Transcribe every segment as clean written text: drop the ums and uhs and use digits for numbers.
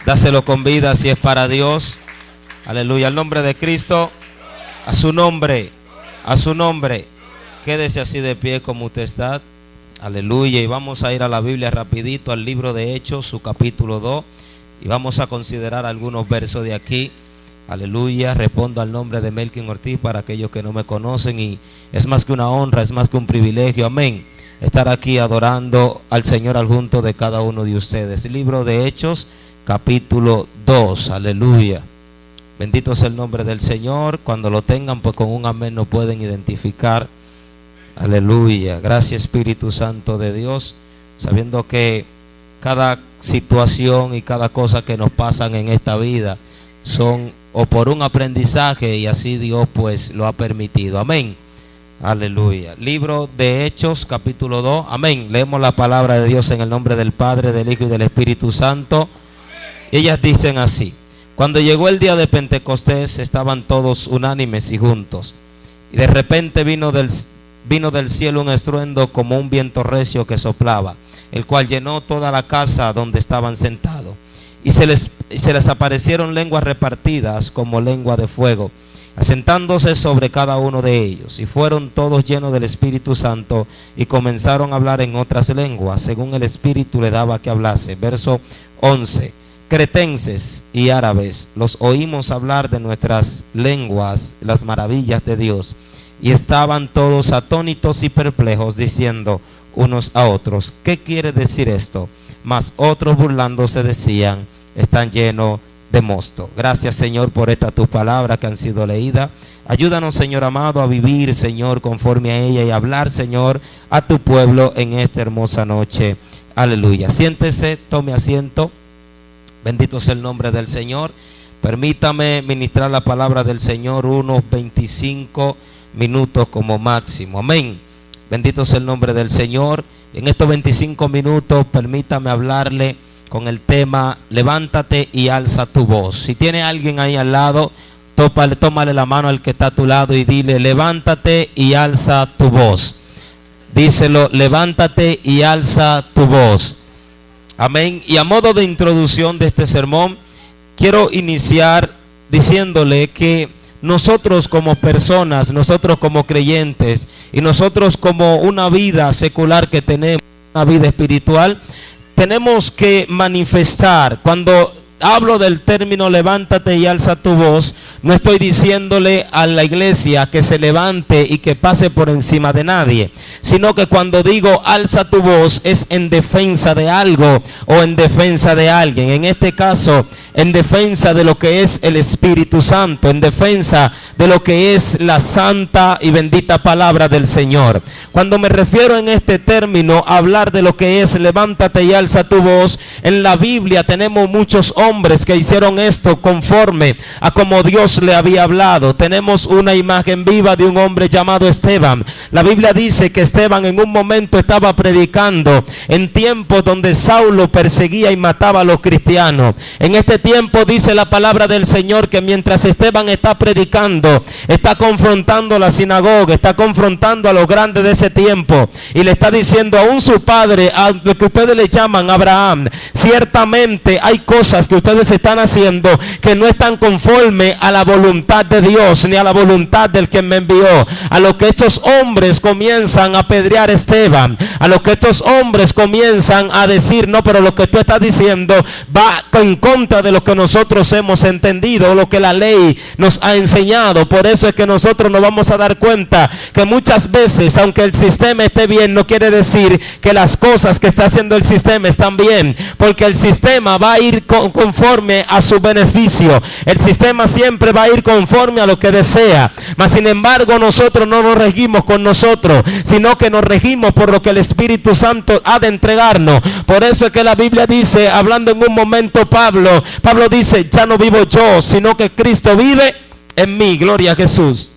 Dáselo con vida si es para Dios. Aleluya. Al nombre de Cristo. A su nombre. A su nombre. Quédese así de pie como usted está. Aleluya. Y vamos a ir a la Biblia rapidito, al libro de Hechos, su capítulo 2. Y vamos a considerar algunos versos de aquí. Aleluya. Respondo al nombre de Melkin Ortiz para aquellos que no me conocen. Y es más que una honra, es más que un privilegio. Amén. Estar aquí adorando al Señor al junto de cada uno de ustedes. Libro de Hechos, capítulo 2. Aleluya. Bendito sea el nombre del Señor. Cuando lo tengan, pues con un amén no pueden identificar. Aleluya. Gracias, Espíritu Santo de Dios. Sabiendo que cada situación y cada cosa que nos pasan en esta vida son o por un aprendizaje, y así Dios pues lo ha permitido. Amén. Aleluya. Libro de Hechos, capítulo 2. Amén. Leemos la palabra de Dios en el nombre del Padre, del Hijo y del Espíritu Santo. Ellas dicen así: cuando llegó el día de Pentecostés, estaban todos unánimes y juntos. Y de repente vino del cielo un estruendo como un viento recio que soplaba, el cual llenó toda la casa donde estaban sentados. Y se les aparecieron lenguas repartidas como lengua de fuego, asentándose sobre cada uno de ellos. Y fueron todos llenos del Espíritu Santo y comenzaron a hablar en otras lenguas, según el Espíritu le daba que hablase. Verso 11. Cretenses y árabes los oímos hablar de nuestras lenguas las maravillas de Dios. Y estaban todos atónitos y perplejos, diciendo unos a otros: ¿qué quiere decir esto? Mas otros burlándose decían: están llenos de mosto. Gracias, Señor, por esta tu palabra que han sido leídas. Ayúdanos, Señor amado, a vivir, Señor, conforme a ella, y a hablar, Señor, a tu pueblo en esta hermosa noche. Aleluya. Siéntese, tome asiento. Bendito sea el nombre del Señor. Permítame ministrar la palabra del Señor unos 25 minutos como máximo. Amén. Bendito sea el nombre del Señor. En estos 25 minutos permítame hablarle con el tema: levántate y alza tu voz. Si tiene alguien ahí al lado, tómale la mano al que está a tu lado y dile: levántate y alza tu voz. Díselo: levántate y alza tu voz. Amén. Y a modo de introducción de este sermón, quiero iniciar diciéndole que nosotros como personas, nosotros como creyentes y nosotros como una vida secular que tenemos, una vida espiritual, tenemos que manifestar. Cuando hablo del término levántate y alza tu voz, no estoy diciéndole a la iglesia que se levante y que pase por encima de nadie, sino que cuando digo alza tu voz es en defensa de algo o en defensa de alguien. En este caso, en defensa de lo que es el Espíritu Santo, en defensa de lo que es la santa y bendita palabra del Señor. Cuando me refiero en este término a hablar de lo que es levántate y alza tu voz, en la Biblia tenemos muchos hombres que hicieron esto conforme a como Dios le había hablado. Tenemos una imagen viva de un hombre llamado Esteban. La Biblia dice que Esteban en un momento estaba predicando en tiempos donde Saulo perseguía y mataba a los cristianos. En este tiempo dice la palabra del Señor que mientras Esteban está predicando, está confrontando la sinagoga, está confrontando a los grandes de ese tiempo y le está diciendo aún su padre, a lo que ustedes le llaman Abraham: ciertamente hay cosas que ustedes están haciendo que no están conforme a la voluntad de Dios ni a la voluntad del que me envió. A lo que estos hombres comienzan a apedrear a Esteban, a lo que estos hombres comienzan a decir: no, pero lo que tú estás diciendo va en contra de lo que nosotros hemos entendido, lo que la ley nos ha enseñado. Por eso es que nosotros nos vamos a dar cuenta que muchas veces, aunque el sistema esté bien, no quiere decir que las cosas que está haciendo el sistema están bien, porque el sistema va a ir conforme a su beneficio. El sistema siempre va a ir conforme a lo que desea, mas sin embargo nosotros no nos regimos con nosotros, sino que nos regimos por lo que el Espíritu Santo ha de entregarnos. Por eso es que la Biblia dice, hablando en un momento Pablo dice: ya no vivo yo, sino que Cristo vive en mí. Gloria a Jesús.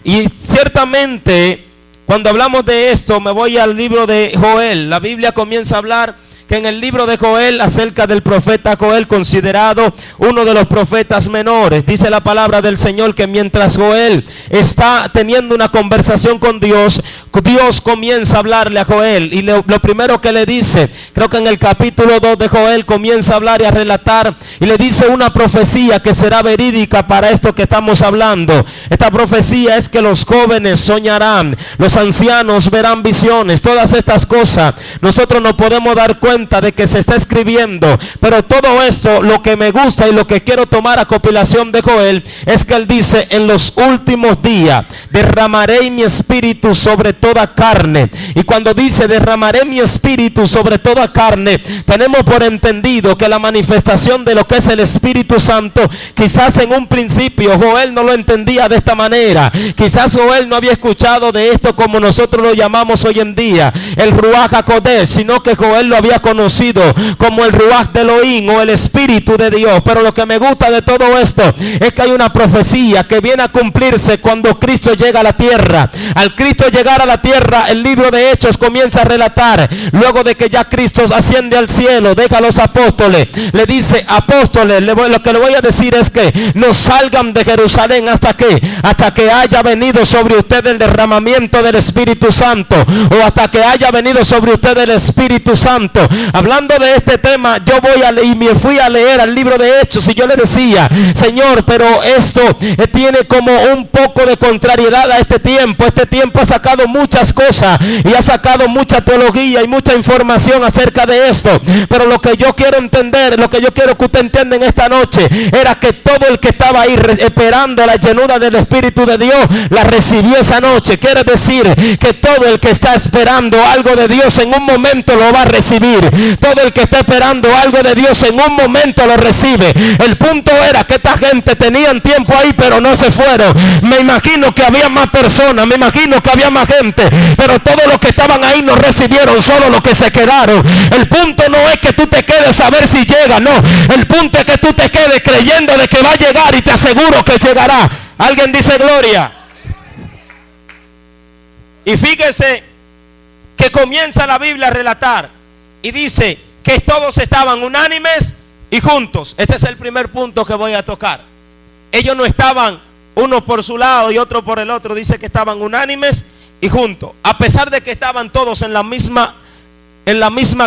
Y ciertamente cuando hablamos de esto, me voy al libro de Joel. La Biblia comienza a hablar que en el libro de Joel, acerca del profeta Joel, considerado uno de los profetas menores, dice la palabra del Señor que mientras Joel está teniendo una conversación con Dios, Dios comienza a hablarle a Joel, y lo primero que le dice, creo que en el capítulo 2 de Joel, comienza a hablar y a relatar, y le dice una profecía que será verídica para esto que estamos hablando. Esta profecía es que los jóvenes soñarán, los ancianos verán visiones, todas estas cosas nosotros nos podemos dar cuenta de que se está escribiendo, pero todo esto, lo que me gusta y lo que quiero tomar a compilación de Joel, es que él dice: en los últimos días derramaré mi espíritu sobre toda carne. Y cuando dice derramaré mi espíritu sobre toda carne, tenemos por entendido que la manifestación de lo que es el Espíritu Santo, quizás en un principio Joel no lo entendía de esta manera, quizás Joel no había escuchado de esto como nosotros lo llamamos hoy en día, el Ruach HaKodesh, sino que Joel lo había conocido como el Ruach de Elohim, o el Espíritu de Dios. Pero lo que me gusta de todo esto es que hay una profecía que viene a cumplirse cuando Cristo llega a la tierra. Al Cristo llegar a la tierra, el libro de Hechos comienza a relatar, luego de que ya Cristo asciende al cielo, deja a los apóstoles, le dice: apóstoles, lo que le voy a decir es que no salgan de Jerusalén hasta que haya venido sobre ustedes el derramamiento del Espíritu Santo, o hasta que haya venido sobre ustedes el Espíritu Santo. Hablando de este tema, yo me fui a leer al libro de Hechos, y yo le decía: Señor, pero esto tiene como un poco de contrariedad a este tiempo. Este tiempo ha sacado muchas cosas y ha sacado mucha teología y mucha información acerca de esto, pero lo que yo quiero entender, lo que yo quiero que usted entienda en esta noche, era que todo el que estaba ahí esperando la llenura del Espíritu de Dios, la recibió esa noche. Quiere decir que todo el que está esperando algo de Dios en un momento lo va a recibir. Todo el que está esperando algo de Dios en un momento lo recibe. El punto era que esta gente tenían tiempo ahí, pero no se fueron. Me imagino que había más personas, me imagino que había más gente, pero todos los que estaban ahí no recibieron, solo los que se quedaron. El punto no es que tú te quedes a ver si llega, no. El punto es que tú te quedes creyendo de que va a llegar, y te aseguro que llegará. Alguien dice gloria. Y fíjese que comienza la Biblia a relatar y dice que todos estaban unánimes y juntos. Este es el primer punto que voy a tocar. Ellos no estaban uno por su lado y otro por el otro. Dice que estaban unánimes y juntos, a pesar de que estaban todos en la misma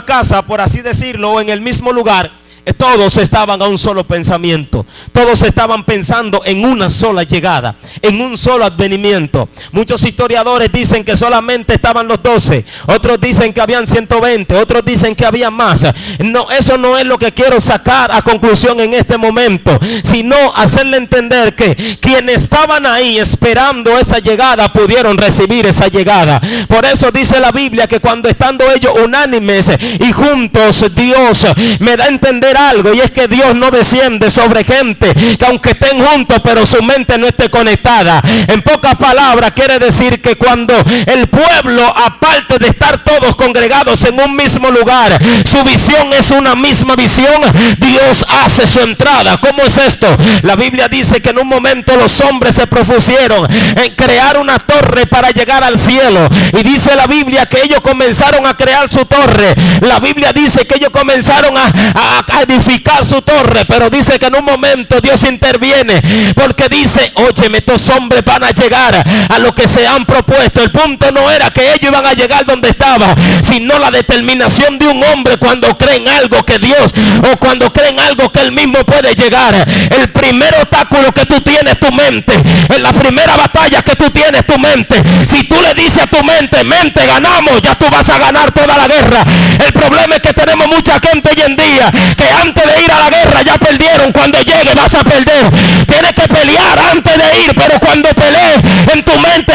casa, por así decirlo, o en el mismo lugar. Todos estaban a un solo pensamiento. Todos estaban pensando en una sola llegada, en un solo advenimiento. Muchos historiadores dicen que solamente estaban los 12. Otros dicen que habían 120. Otros dicen que había más. No, eso no es lo que quiero sacar a conclusión en este momento, sino hacerle entender que quienes estaban ahí esperando esa llegada pudieron recibir esa llegada. Por eso dice la Biblia que cuando estando ellos unánimes y juntos, Dios me da a entender algo, y es que Dios no desciende sobre gente que aunque estén juntos pero su mente no esté conectada. En pocas palabras quiere decir que cuando el pueblo, aparte de estar todos congregados en un mismo lugar, su visión es una misma visión, Dios hace su entrada. ¿Cómo es esto? La Biblia dice que en un momento los hombres se propusieron en crear una torre para llegar al cielo, y dice la Biblia que ellos comenzaron a crear su torre. La Biblia dice que ellos comenzaron a edificar su torre, pero dice que en un momento Dios interviene, porque dice: óyeme, estos hombres van a llegar a lo que se han propuesto. El punto no era que ellos iban a llegar donde estaba, sino la determinación de un hombre cuando creen algo que Dios, o cuando creen algo que él mismo puede llegar. El primer obstáculo que tú tienes es tu mente. En la primera batalla que tú tienes es tu mente. Si tú le dices a tu mente: mente, ganamos, ya tú vas a ganar toda la guerra. El problema es que tenemos mucha gente hoy en día que antes de ir a la guerra ya perdieron. Cuando llegue vas a perder. Tienes que pelear antes de ir, pero cuando pelees en tu mente: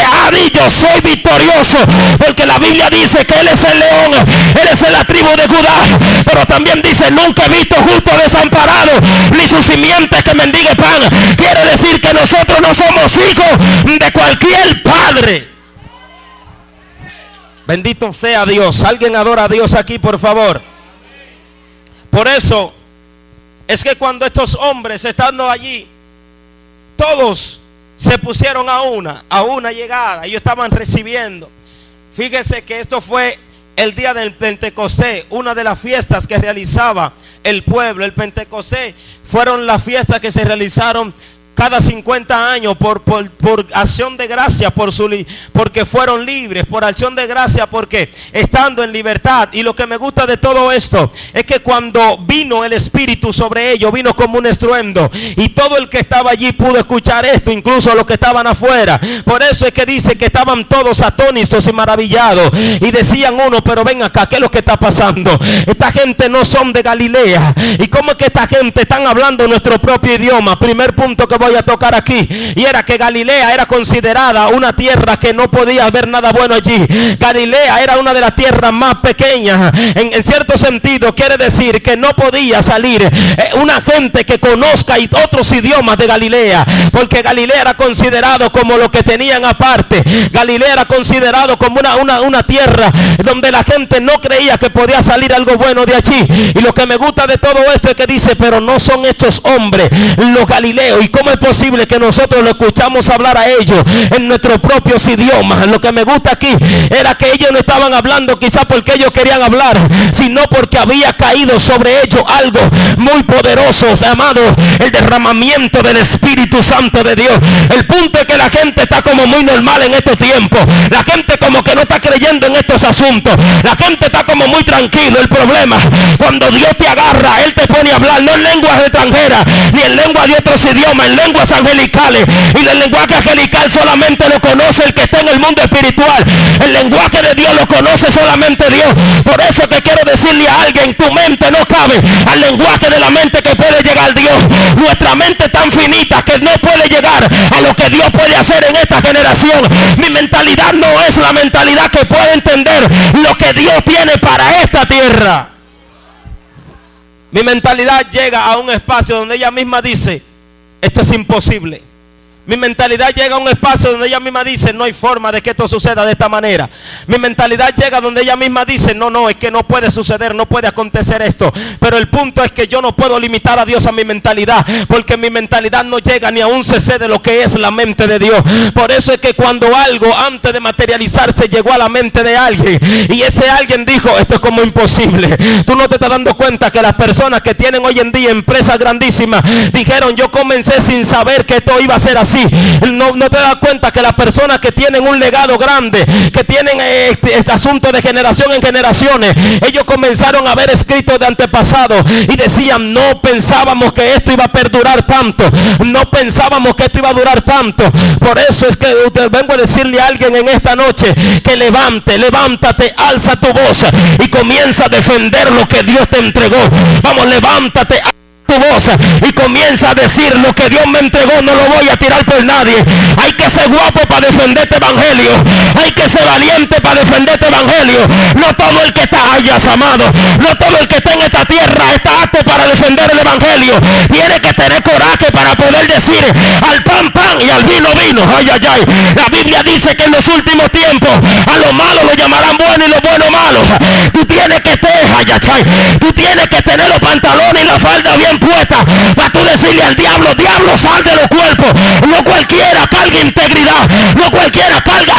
yo soy victorioso, porque la Biblia dice que Él es el león, Él es de la tribu de Judá, pero también dice: nunca he visto justo desamparado, ni su simiente que mendigue pan. Quiere decir que nosotros no somos hijos de cualquier padre. Bendito sea Dios. Alguien adora a Dios aquí, por favor. Por eso es que cuando estos hombres, estando allí, todos se pusieron a una llegada, ellos estaban recibiendo. Fíjese que esto fue el día del Pentecostés, una de las fiestas que realizaba el pueblo. El Pentecostés fueron las fiestas que se realizaron cada 50 años por acción de gracia, porque fueron libres, por acción de gracia, porque estando en libertad. Y lo que me gusta de todo esto es que cuando vino el Espíritu sobre ellos, vino como un estruendo, y todo el que estaba allí pudo escuchar esto, incluso los que estaban afuera. Por eso es que dice que estaban todos atónitos y maravillados, y decían uno: pero ven acá, ¿qué es lo que está pasando? Esta gente no son de Galilea, y cómo es que esta gente están hablando nuestro propio idioma. Primer punto que voy a tocar aquí, y era que Galilea era considerada una tierra que no podía haber nada bueno allí. Galilea era una de las tierras más pequeñas, en cierto sentido quiere decir que no podía salir una gente que conozca otros idiomas de Galilea, porque Galilea era considerado como lo que tenían aparte. Galilea era considerado como una tierra donde la gente no creía que podía salir algo bueno de allí. Y lo que me gusta de todo esto es que dice: pero no son estos hombres los galileos. ¿Y cómo es posible que nosotros lo escuchamos hablar a ellos en nuestros propios idiomas? Lo que me gusta aquí era que ellos no estaban hablando quizás porque ellos querían hablar, sino porque había caído sobre ellos algo muy poderoso, amado, el derramamiento del Espíritu Santo de Dios. El punto es que la gente está como muy normal en estos tiempos. La gente como que no está creyendo en estos asuntos. La gente está como muy tranquilo. El problema, cuando Dios te agarra, Él te pone a hablar, no en lenguas extranjeras, ni en lenguas de otros idiomas, en lenguas angelicales. Y el lenguaje angelical solamente lo conoce el que está en el mundo espiritual. El lenguaje de Dios lo conoce solamente Dios. Por eso que quiero decirle a alguien: tu mente no cabe al lenguaje de la mente que puede llegar Dios. Nuestra mente es tan finita que no puede llegar a lo que Dios puede hacer en esta generación. Mi mentalidad no es la mentalidad que puede entender lo que Dios tiene para esta tierra. Mi mentalidad llega a un espacio donde ella misma dice: esto es imposible. Mi mentalidad llega a un espacio donde ella misma dice: no hay forma de que esto suceda de esta manera. Mi mentalidad llega donde ella misma dice: no, es que no puede suceder, no puede acontecer esto. Pero el punto es que yo no puedo limitar a Dios a mi mentalidad, porque mi mentalidad no llega ni a un cc de lo que es la mente de Dios. Por eso es que cuando algo antes de materializarse llegó a la mente de alguien, y ese alguien dijo: esto es como imposible. Tú no te estás dando cuenta que las personas que tienen hoy en día empresas grandísimas dijeron: yo comencé sin saber que esto iba a ser así. No te das cuenta que las personas que tienen un legado grande, que tienen este asunto de generación en generaciones, ellos comenzaron a ver escritos de antepasados y decían: no pensábamos que esto iba a perdurar tanto, no pensábamos que esto iba a durar tanto. Por eso es que vengo a decirle a alguien en esta noche que levántate, alza tu voz y comienza a defender lo que Dios te entregó. Vamos, levántate tu voz y comienza a decir: lo que Dios me entregó no lo voy a tirar por nadie. Hay que ser guapo para defender este evangelio, hay que ser valiente para defender este evangelio. No todo el que está allá, amado, no todo el que está en esta tierra está apto para defender el evangelio. Tiene que tener coraje para poder decir: al pan y al vino vino. Ay. La Biblia dice que en los últimos tiempos a lo malo lo llamarán bueno y lo bueno malo. Tú tienes que tú tienes que tener los pantalones y la falda bien puesta para tú decirle al diablo: diablo, sal de los cuerpos. No cualquiera carga integridad, no cualquiera carga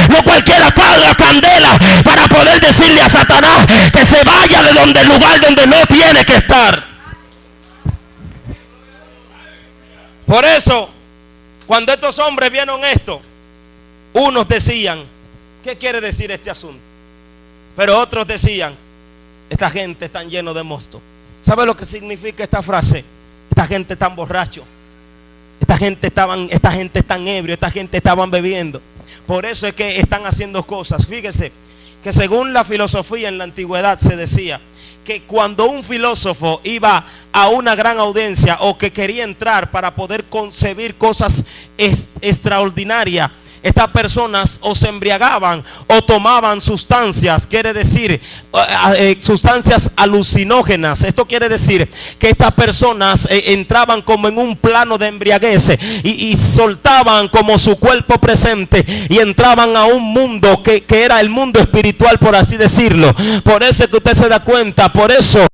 no cualquiera carga candela para poder decirle a Satanás que se vaya de donde el lugar donde no tiene que estar. Por eso, cuando estos hombres vieron esto, unos decían: ¿qué quiere decir este asunto? Pero otros decían: esta gente está lleno de mosto. ¿Sabe lo que significa esta frase? Esta gente tan borracho, esta gente tan ebrio, esta gente estaban bebiendo. Por eso es que están haciendo cosas. Fíjese que según la filosofía en la antigüedad se decía que cuando un filósofo iba a una gran audiencia o que quería entrar para poder concebir cosas extraordinarias, estas personas o se embriagaban o tomaban sustancias, quiere decir sustancias alucinógenas. Esto quiere decir que estas personas entraban como en un plano de embriaguez y soltaban como su cuerpo presente y entraban a un mundo que era el mundo espiritual, por así decirlo. Por eso es que usted se da cuenta, por eso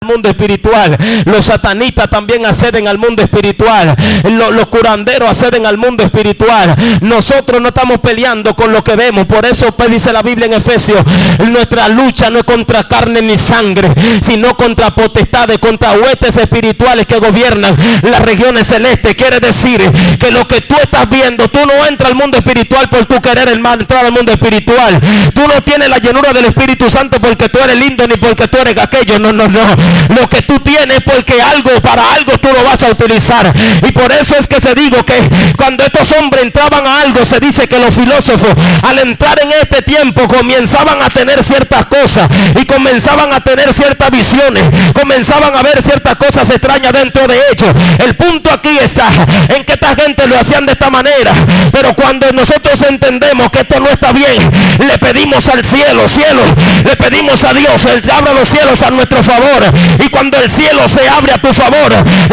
mundo espiritual. Los satanistas también acceden al mundo espiritual. Los curanderos acceden al mundo espiritual. Nosotros no estamos peleando con lo que vemos. Por eso dice la Biblia en Efesios: nuestra lucha no es contra carne ni sangre, sino contra potestades, contra huestes espirituales que gobiernan las regiones celestes. Quiere decir que lo que tú estás viendo, tú no entras al mundo espiritual por tu querer entrar al mundo espiritual. Tú no tienes la llenura del Espíritu Santo porque tú eres lindo ni porque tú eres aquello. No. Lo que tú tienes, porque para algo tú lo vas a utilizar. Y por eso es que te digo que cuando estos hombres entraban a algo, se dice que los filósofos, al entrar en este tiempo, comenzaban a tener ciertas cosas y comenzaban a tener ciertas visiones, comenzaban a ver ciertas cosas extrañas dentro de ellos. El punto aquí está en que esta gente lo hacían de esta manera, pero cuando nosotros entendemos que esto no está bien, le pedimos al cielo, le pedimos a Dios, Él abra los cielos a nuestro favor. Y cuando el cielo se abre a tu favor,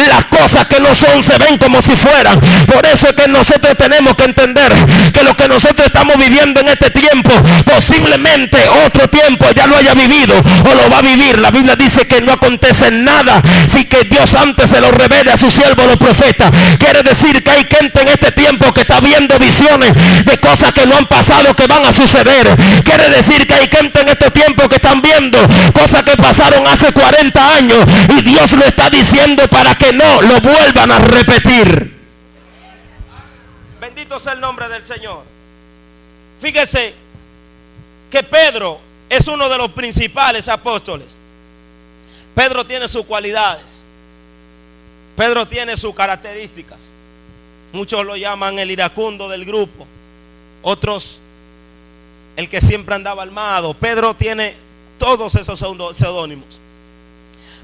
las cosas que no son se ven como si fueran. Por eso es que nosotros tenemos que entender que lo que nosotros estamos viviendo en este tiempo, posiblemente otro tiempo ya lo haya vivido o lo va a vivir. La Biblia dice que no acontece nada sin que Dios antes se lo revele a sus siervos los profetas. Quiere decir que hay gente en este tiempo que está viendo visiones de cosas que no han pasado, que van a suceder. Quiere decir que hay gente en este tiempo que están viendo cosas que pasaron hace 40 años y Dios lo está diciendo para que no lo vuelvan a repetir. Bendito sea el nombre del Señor. Fíjese que Pedro es uno de los principales apóstoles. Pedro tiene sus cualidades, Pedro tiene sus características. Muchos lo llaman el iracundo del grupo, otros el que siempre andaba armado. Pedro tiene todos esos seudónimos.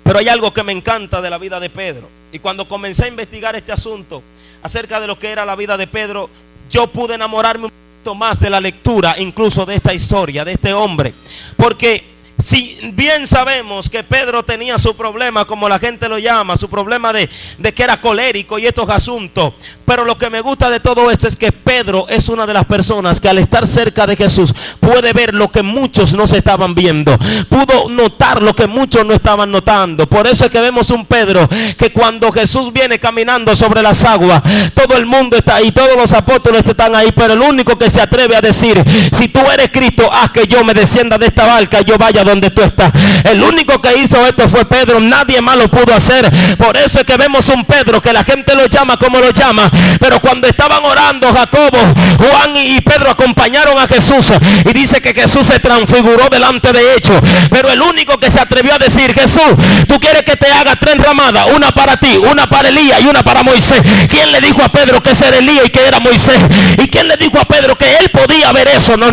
Pero hay algo que me encanta de la vida de Pedro. Y cuando comencé a investigar este asunto acerca de lo que era la vida de Pedro, yo pude enamorarme un poquito más de la lectura, incluso de esta historia, de este hombre. Porque si bien sabemos que Pedro tenía su problema, como la gente lo llama, su problema de que era colérico y estos asuntos, pero lo que me gusta de todo esto es que Pedro es una de las personas que al estar cerca de Jesús puede ver lo que muchos no se estaban viendo, pudo notar lo que muchos no estaban notando. Por eso es que vemos un Pedro que cuando Jesús viene caminando sobre las aguas, todo el mundo está ahí, todos los apóstoles están ahí, pero el único que se atreve a decir: si tú eres Cristo, haz que yo me descienda de esta barca y yo vaya donde tú estás. El único que hizo esto fue Pedro, nadie más lo pudo hacer. Por eso es que vemos un Pedro que la gente lo llama como lo llama, pero cuando estaban orando, Jacobo, Juan y Pedro acompañaron a Jesús, y dice que Jesús se transfiguró delante de ellos. Pero el único que se atrevió a decir: Jesús, tú quieres que te haga 3 ramadas, una para ti, una para Elías y una para Moisés. ¿Quién le dijo a Pedro que ese era Elías y que era Moisés? ¿Y quién le dijo a Pedro que él podía ver eso? No.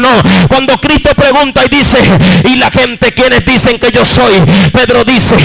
Cuando Cristo pregunta y dice: ¿y la gente quiénes dicen que yo soy? Pedro dice: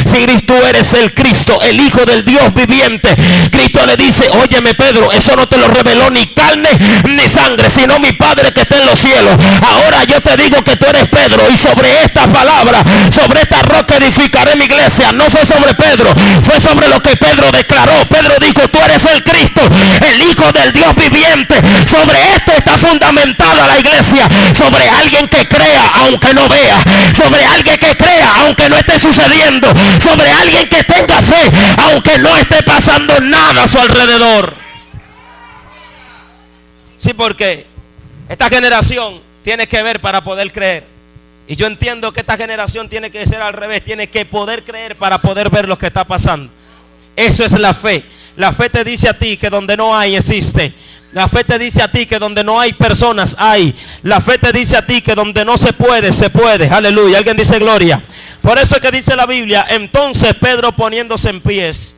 si tú eres el Cristo, el Hijo del Dios viviente. Cristo le dice: óyeme Pedro, eso no te lo reveló ni carne ni sangre, sino mi Padre que está en los cielos. Ahora yo te digo que tú eres Pedro, y sobre esta palabra, sobre esta roca edificaré mi iglesia. No fue sobre Pedro, fue sobre lo que Pedro declaró. Pedro dijo: tú eres el Cristo, el Hijo del Dios viviente. Sobre esto está fundamentada la iglesia, sobre alguien que crea aunque no vea, sobre alguien que crea aunque no esté sucediendo, sobre alguien que tenga fe aunque no esté pasando nada a su alrededor. Sí, porque esta generación tiene que ver para poder creer. Y yo entiendo que esta generación tiene que ser al revés, tiene que poder creer para poder ver lo que está pasando. Eso es la fe. La fe te dice a ti que donde no hay existe. La fe te dice a ti que donde no hay personas hay. La fe te dice a ti que donde no se puede, se puede. Aleluya. Alguien dice gloria. Por eso es que dice la Biblia: entonces Pedro, poniéndose en pies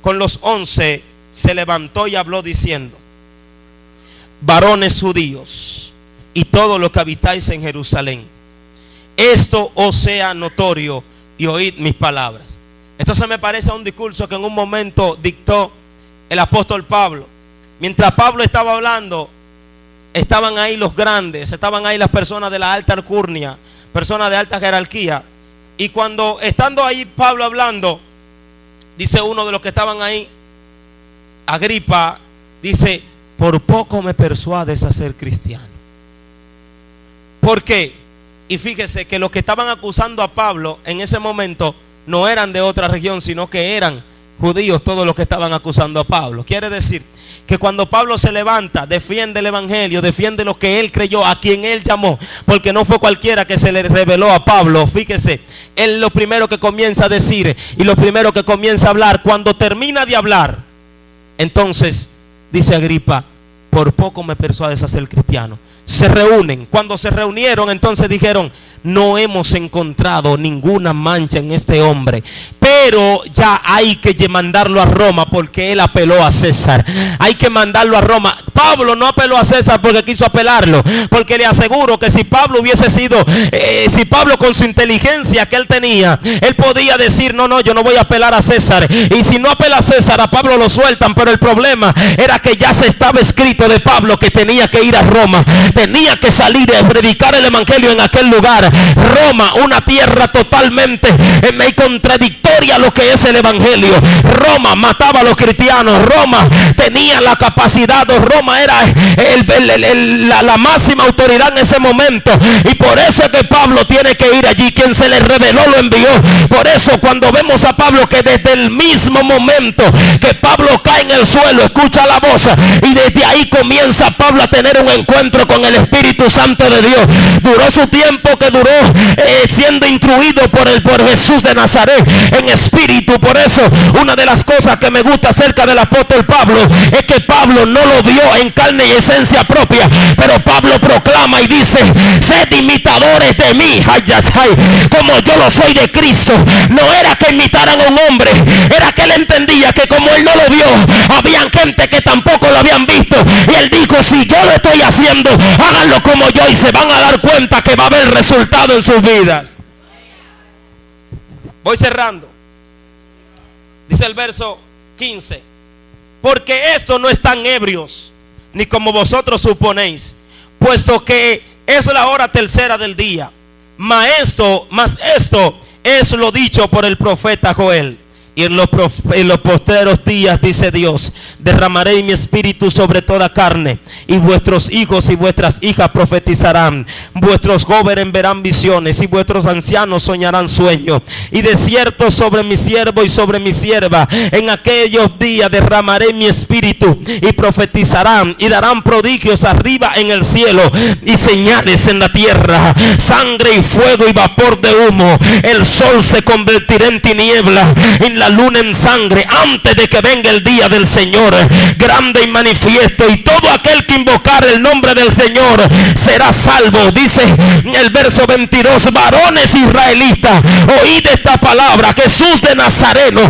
con los 11, se levantó y habló diciendo: varones judíos y todos los que habitáis en Jerusalén, esto os sea notorio y oíd mis palabras. Esto se me parece a un discurso que en un momento dictó el apóstol Pablo. Mientras Pablo estaba hablando, estaban ahí los grandes, estaban ahí las personas de la alta alcurnia, personas de alta jerarquía. Y cuando estando ahí Pablo hablando, dice uno de los que estaban ahí, Agripa, dice: por poco me persuades a ser cristiano. ¿Por qué? Y fíjese que los que estaban acusando a Pablo en ese momento no eran de otra región, sino que eran judíos todos los que estaban acusando a Pablo. Quiere decir que cuando Pablo se levanta, defiende el evangelio, defiende lo que él creyó, a quien él llamó, porque no fue cualquiera que se le reveló a Pablo. Fíjese, él lo primero que comienza a decir y lo primero que comienza a hablar, cuando termina de hablar, entonces dice Agripa: por poco me persuades a ser cristiano. Se reúnen. Cuando se reunieron, entonces dijeron: no hemos encontrado ninguna mancha en este hombre, pero ya hay que mandarlo a Roma, porque él apeló a César. Hay que mandarlo a Roma. Pablo no apeló a César porque quiso apelarlo, porque le aseguro que si Pablo hubiese sido, si Pablo con su inteligencia que él tenía, él podía decir: no, yo no voy a apelar a César. Y si no apela a César, a Pablo lo sueltan. Pero el problema era que ya se estaba escrito de Pablo que tenía que ir a Roma, tenía que salir a predicar el evangelio en aquel lugar. Roma, una tierra totalmente contradictoria a lo que es el evangelio. Roma mataba a los cristianos. Roma tenía la capacidad, Roma era la máxima autoridad en ese momento, y por eso es que Pablo tiene que ir allí. Quien se le reveló lo envió. Por eso cuando vemos a Pablo, que desde el mismo momento que Pablo cae en el suelo, escucha la voz, y desde ahí comienza Pablo a tener un encuentro con el Espíritu Santo de Dios. Duró su tiempo que duró siendo instruido por Jesús de Nazaret en espíritu. Por eso una de las cosas que me gusta acerca del apóstol Pablo es que Pablo no lo vio en carne y esencia propia, pero Pablo proclama y dice: sed imitadores de mí, como yo lo soy de Cristo. No era que imitaran a un hombre, era que él entendía que como él no lo vio, habían gente que tampoco lo habían visto, y él dijo: si yo lo estoy haciendo, háganlo como yo, y se van a dar cuenta que va a haber resultado en sus vidas. Voy cerrando. Dice el verso 15: porque estos no están ebrios, ni como vosotros suponéis, puesto que es la hora tercera del día. Mas esto es lo dicho por el profeta Joel. Y en los postreros días, dice Dios, derramaré mi espíritu sobre toda carne, y vuestros hijos y vuestras hijas profetizarán, vuestros jóvenes verán visiones, y vuestros ancianos soñarán sueños. Y de cierto sobre mi siervo y sobre mi sierva en aquellos días derramaré mi espíritu, y profetizarán, y darán prodigios arriba en el cielo, y señales en la tierra, sangre y fuego y vapor de humo. El sol se convertirá en tiniebla, en la luna en sangre, antes de que venga el día del Señor grande y manifiesto, y todo aquel que invocar el nombre del Señor será salvo. Dice el verso 22: varones israelitas, oíd esta palabra: Jesús de Nazareno,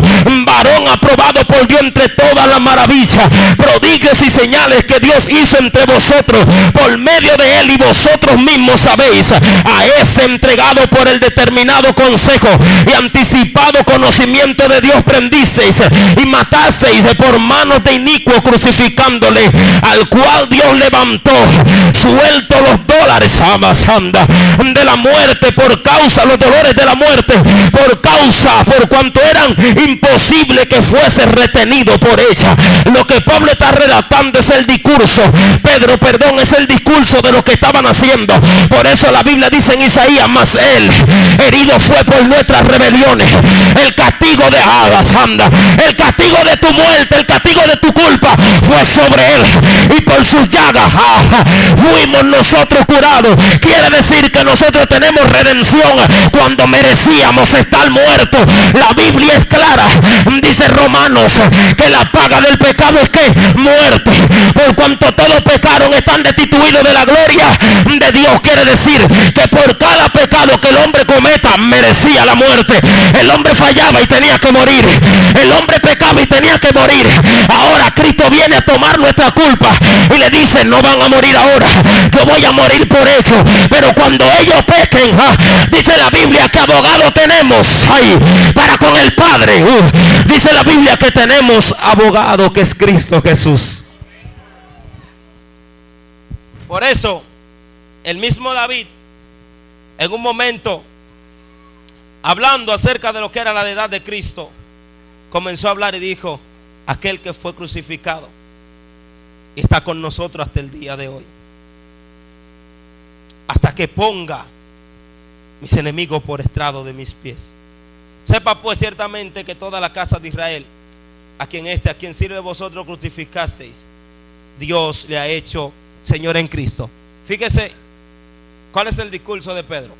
varón aprobado por Dios entre todas las maravillas, prodigios y señales que Dios hizo entre vosotros por medio de él, y vosotros mismos sabéis. A ese entregado por el determinado consejo y anticipado conocimiento de Dios prendisteis y matasteis por manos de inicuo, crucificándole, al cual Dios levantó, suelto los dólares de la muerte, por causa, los dolores de la muerte, por cuanto eran imposible que fuese retenido por ella. Lo que Pablo está relatando es el discurso, es el discurso de lo que estaban haciendo. Por eso la Biblia dice en Isaías: mas él herido fue por nuestras rebeliones, el castigo de el castigo de tu muerte, el castigo de tu culpa fue sobre él, y por sus llagas fuimos nosotros curados. Quiere decir que nosotros tenemos redención cuando merecíamos estar muertos. La Biblia es clara, dice Romanos, que la paga del pecado es que muerte. Por cuanto todos pecaron, están destituidos de la gloria de Dios. Quiere decir que por cada pecado que el hombre cometa, merecía la muerte. El hombre fallaba y tenía que morir. El hombre pecaba y tenía que morir. Ahora Cristo viene a tomar nuestra culpa y le dice: no van a morir ahora, yo voy a morir por ellos. Pero cuando ellos pequen, dice la Biblia que abogado tenemos para con el Padre. Dice la Biblia que tenemos abogado, que es Cristo Jesús. Por eso el mismo David, en un momento, hablando acerca de lo que era la deidad de Cristo, comenzó a hablar y dijo: aquel que fue crucificado y está con nosotros hasta el día de hoy, hasta que ponga mis enemigos por estrado de mis pies. Sepa pues ciertamente que toda la casa de Israel, a quien sirve vosotros crucificasteis, Dios le ha hecho Señor en Cristo. Fíjese, ¿cuál es el discurso de Pedro?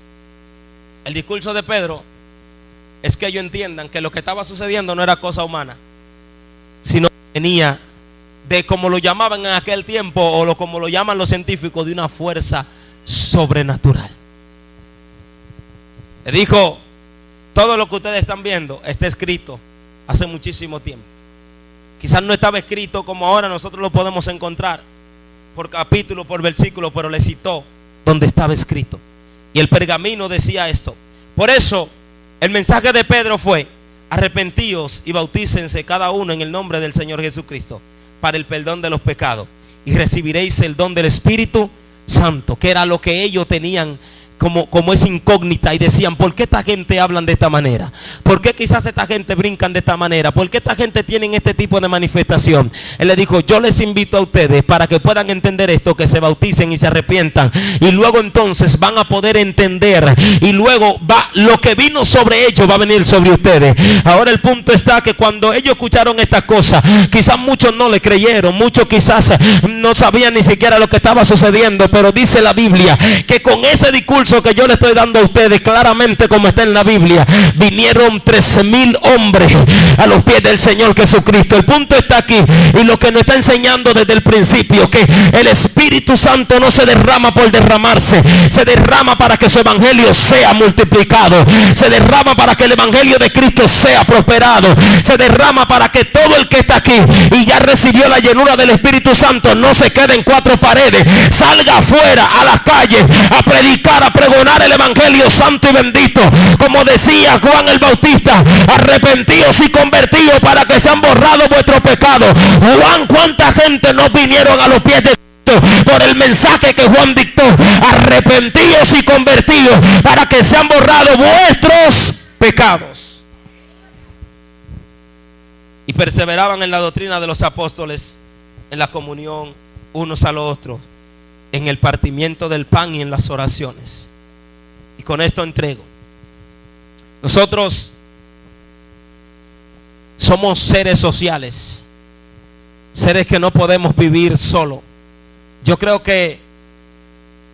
El discurso de Pedro es que ellos entiendan que lo que estaba sucediendo no era cosa humana, sino que venía de, como lo llamaban en aquel tiempo, o como lo llaman los científicos, de una fuerza sobrenatural. Le dijo: todo lo que ustedes están viendo está escrito hace muchísimo tiempo. Quizás no estaba escrito como ahora nosotros lo podemos encontrar por capítulo, por versículo, pero le citó donde estaba escrito. Y el pergamino decía esto. Por eso el mensaje de Pedro fue: arrepentíos y bautícense cada uno en el nombre del Señor Jesucristo para el perdón de los pecados, y recibiréis el don del Espíritu Santo, que era lo que ellos tenían como esa incógnita, y decían: ¿por qué esta gente hablan de esta manera? ¿Por qué quizás esta gente brincan de esta manera? ¿Por qué esta gente tienen este tipo de manifestación? Él le dijo: yo les invito a ustedes, para que puedan entender esto, que se bauticen y se arrepientan, y luego entonces van a poder entender, y luego lo que vino sobre ellos va a venir sobre ustedes. Ahora el punto está que cuando ellos escucharon estas cosas, quizás muchos no le creyeron, muchos quizás no sabían ni siquiera lo que estaba sucediendo, pero dice la Biblia que con ese discurso que yo le estoy dando a ustedes, claramente como está en la Biblia, vinieron 13,000 hombres a los pies del Señor Jesucristo. El punto está aquí, y lo que nos está enseñando desde el principio, que el Espíritu Santo no se derrama por derramarse, se derrama para que su evangelio sea multiplicado, se derrama para que el evangelio de Cristo sea prosperado, se derrama para que todo el que está aquí y ya recibió la llenura del Espíritu Santo no se quede en cuatro paredes, salga afuera a las calles a predicar, a pregonar el evangelio santo y bendito. Como decía Juan el Bautista: arrepentíos y convertíos para que sean borrados vuestros pecados. Juan, ¿cuánta gente no vinieron a los pies de Cristo por el mensaje que Juan dictó? Arrepentíos y convertíos para que sean borrados vuestros pecados. Y perseveraban en la doctrina de los apóstoles, en la comunión unos a los otros, en el partimiento del pan y en las oraciones. Y con esto entrego. Nosotros somos seres sociales, seres que no podemos vivir solo. Yo creo que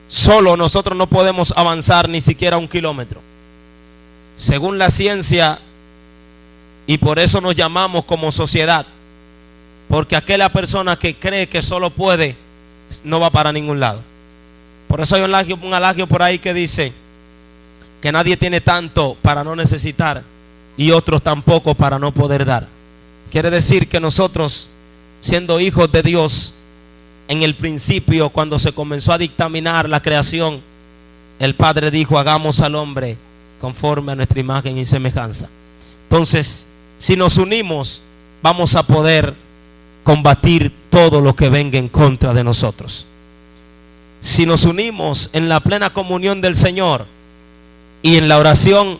solo nosotros no podemos avanzar ni siquiera 1 kilómetro, según la ciencia, y por eso nos llamamos como sociedad, porque aquella persona que cree que solo puede no va para ningún lado. Por eso hay un adagio por ahí que dice que nadie tiene tanto para no necesitar, y otros tampoco para no poder dar. Quiere decir que nosotros, siendo hijos de Dios, en el principio, cuando se comenzó a dictaminar la creación, el Padre dijo: hagamos al hombre conforme a nuestra imagen y semejanza. Entonces, si nos unimos, vamos a poder combatir todo lo que venga en contra de nosotros. Si nos unimos en la plena comunión del Señor y en la oración,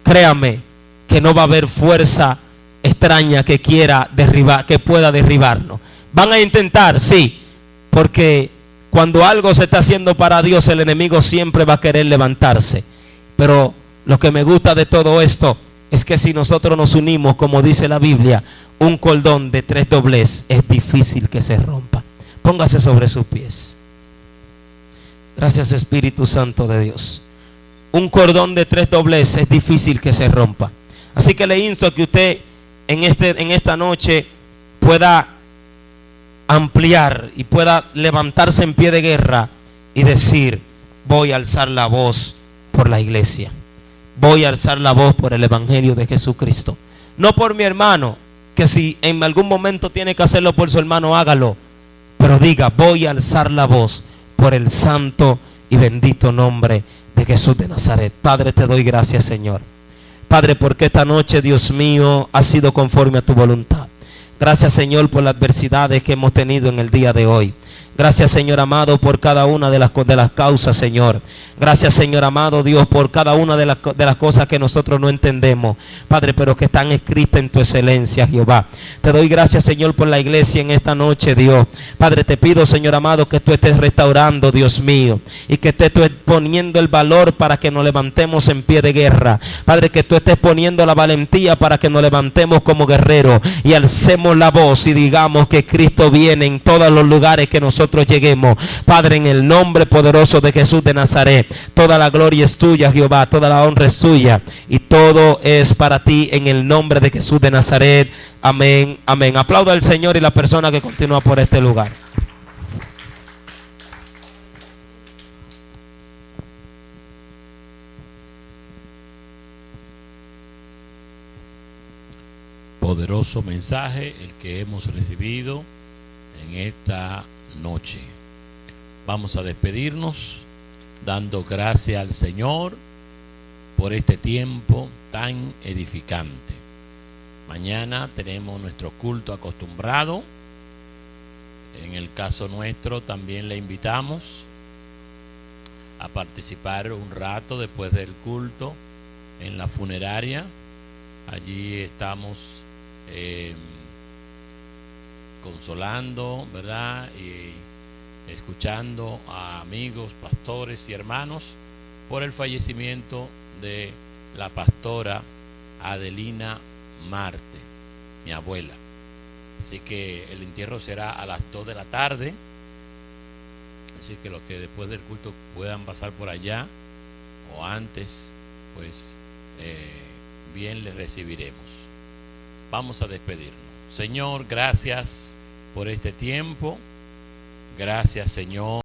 créame que no va a haber fuerza extraña que quiera derribar, que pueda derribarnos. Van a intentar, sí, porque cuando algo se está haciendo para Dios, el enemigo siempre va a querer levantarse. Pero lo que me gusta de todo esto es que si nosotros nos unimos, como dice la Biblia, un cordón de 3 dobleces es difícil que se rompa. Póngase sobre sus pies. Gracias, Espíritu Santo de Dios. Un cordón de 3 dobleces es difícil que se rompa. Así que le insto a que usted en esta noche pueda ampliar y pueda levantarse en pie de guerra y decir: voy a alzar la voz por la iglesia, voy a alzar la voz por el evangelio de Jesucristo. No por mi hermano, que si en algún momento tiene que hacerlo por su hermano, hágalo, pero diga: voy a alzar la voz por el santo y bendito nombre de Jesús de Nazaret. Padre, te doy gracias, Señor. Padre, porque esta noche, Dios mío, ha sido conforme a tu voluntad. Gracias, Señor, por las adversidades que hemos tenido en el día de hoy. Gracias, Señor amado, por cada una de las causas, Señor. Gracias, Señor amado Dios, por cada una de las cosas que nosotros no entendemos, Padre, pero que están escritas en tu excelencia, Jehová. Te doy gracias, Señor, por la iglesia en esta noche, Dios. Padre, te pido, Señor amado, que tú estés restaurando, Dios mío, y que tú estés poniendo el valor para que nos levantemos en pie de guerra. Padre, que tú estés poniendo la valentía para que nos levantemos como guerreros y alcemos la voz y digamos que Cristo viene en todos los lugares que nosotros lleguemos. Padre, en el nombre poderoso de Jesús de Nazaret, toda la gloria es tuya, Jehová, toda la honra es tuya y todo es para ti en el nombre de Jesús de Nazaret. Amén, amén. Aplauda al Señor y la persona que continúa por este lugar. Poderoso mensaje el que hemos recibido en esta noche. Vamos a despedirnos dando gracias al Señor por este tiempo tan edificante. Mañana tenemos nuestro culto acostumbrado. En el caso nuestro también le invitamos a participar un rato después del culto en la funeraria. Allí estamos consolando, ¿verdad? Y escuchando a amigos, pastores y hermanos por el fallecimiento de la pastora Adelina Marte, mi abuela. Así que el entierro será a las 2 de la tarde. Así que los que después del culto puedan pasar por allá o antes, pues bien les recibiremos. Vamos a despedirnos. Señor, gracias por este tiempo. Gracias, Señor.